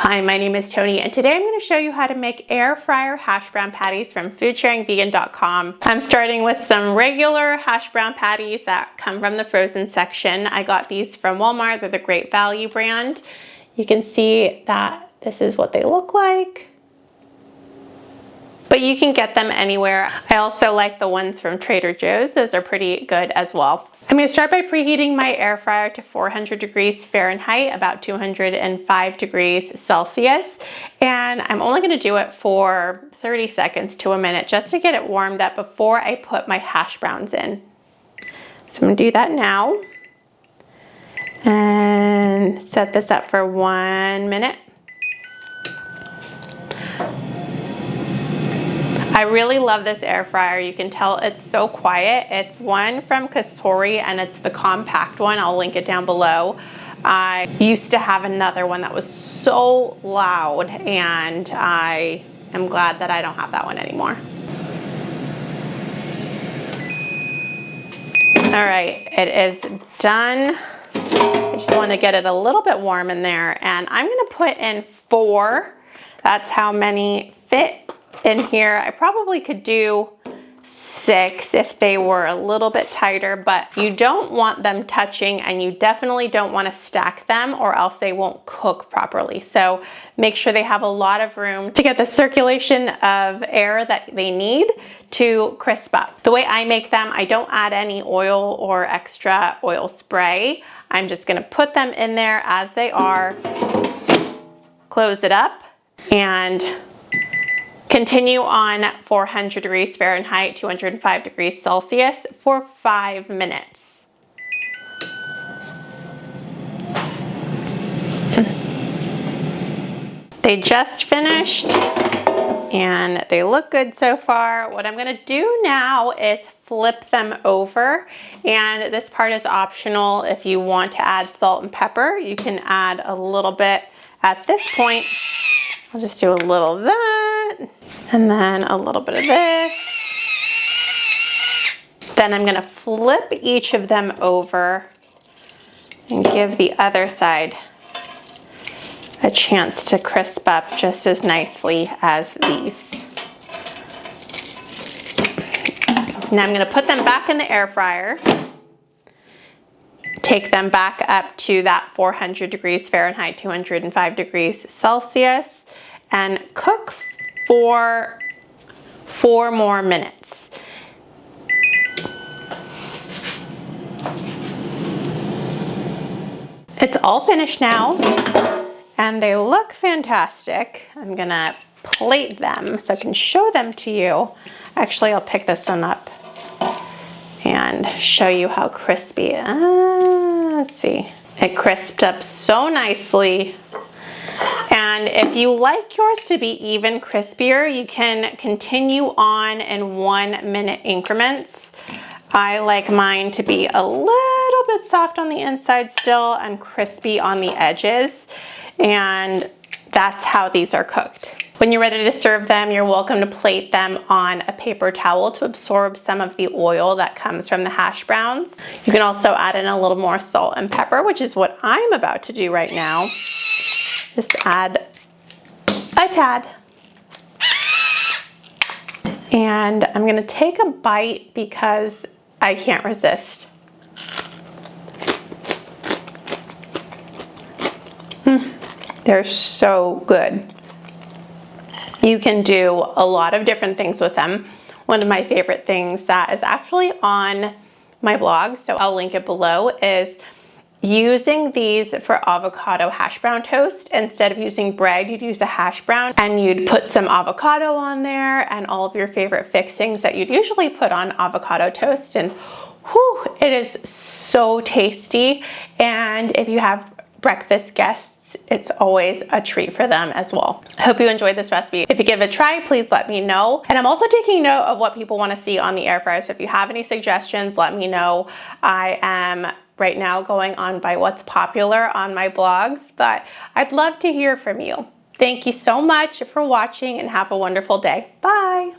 Hi, my name is Tony, and today I'm going to show you how to make air fryer hash brown patties from foodsharingvegan.com. I'm starting with some regular hash brown patties that come from the frozen section. I got these from Walmart. They're the Great Value brand. You can see that this is what they look like, but you can get them anywhere. I also like the ones from Trader Joe's. Those are pretty good as well. I'm going to start by preheating my air fryer to 400 degrees Fahrenheit, about 205 degrees Celsius. And I'm only going to do it for 30 seconds to a minute just to get it warmed up before I put my hash browns in. So I'm going to do that now and set this up for 1 minute. I really love this air fryer. You can tell it's so quiet. It's one from Kasori and it's the compact one. I'll link it down below. I used to have another one that was so loud, and I am glad that I don't have that one anymore. All right, it is done. I just want to get it a little bit warm in there, and I'm going to put in 4. That's how many fit in here. I probably could do 6 if they were a little bit tighter, but you don't want them touching, and you definitely don't want to stack them or else they won't cook properly. So make sure they have a lot of room to get the circulation of air that they need to crisp up. The way I make them, I don't add any oil or extra oil spray. I'm just going to put them in there as they are, close it up, and continue on 400 degrees Fahrenheit, 205 degrees Celsius for 5 minutes. They just finished and they look good so far. What I'm going to do now is flip them over, and this part is optional. If you want to add salt and pepper, you can add a little bit at this point. I'll just do a little of that, and then a little bit of this. Then I'm going to flip each of them over and give the other side a chance to crisp up just as nicely as these. Now I'm going to put them back in the air fryer. Take them back up to that 400 degrees Fahrenheit, 205 degrees Celsius, and cook for 4 more minutes. It's all finished now, and they look fantastic. I'm gonna plate them so I can show them to you. Actually, I'll pick this one up and show you how crispy. Let's see. It crisped up so nicely. And if you like yours to be even crispier, you can continue on in 1 minute increments. I like mine to be a little bit soft on the inside still and crispy on the edges. And that's how these are cooked. When you're ready to serve them, you're welcome to plate them on a paper towel to absorb some of the oil that comes from the hash browns. You can also add in a little more salt and pepper, which is what I'm about to do right now. Just add a tad. And I'm going to take a bite because I can't resist. They're so good. You can do a lot of different things with them. One of my favorite things that is actually on my blog, so I'll link it below, is using these for avocado hash brown toast. Instead of using bread, you'd use a hash brown and you'd put some avocado on there and all of your favorite fixings that you'd usually put on avocado toast, and whew, it is so tasty. And if you have breakfast guests, it's always a treat for them as well. I hope you enjoyed this recipe. If you give it a try, please let me know. And I'm also taking note of what people want to see on the air fryer. So if you have any suggestions, let me know. I am right now going on by what's popular on my blogs, but I'd love to hear from you. Thank you so much for watching, and have a wonderful day. Bye.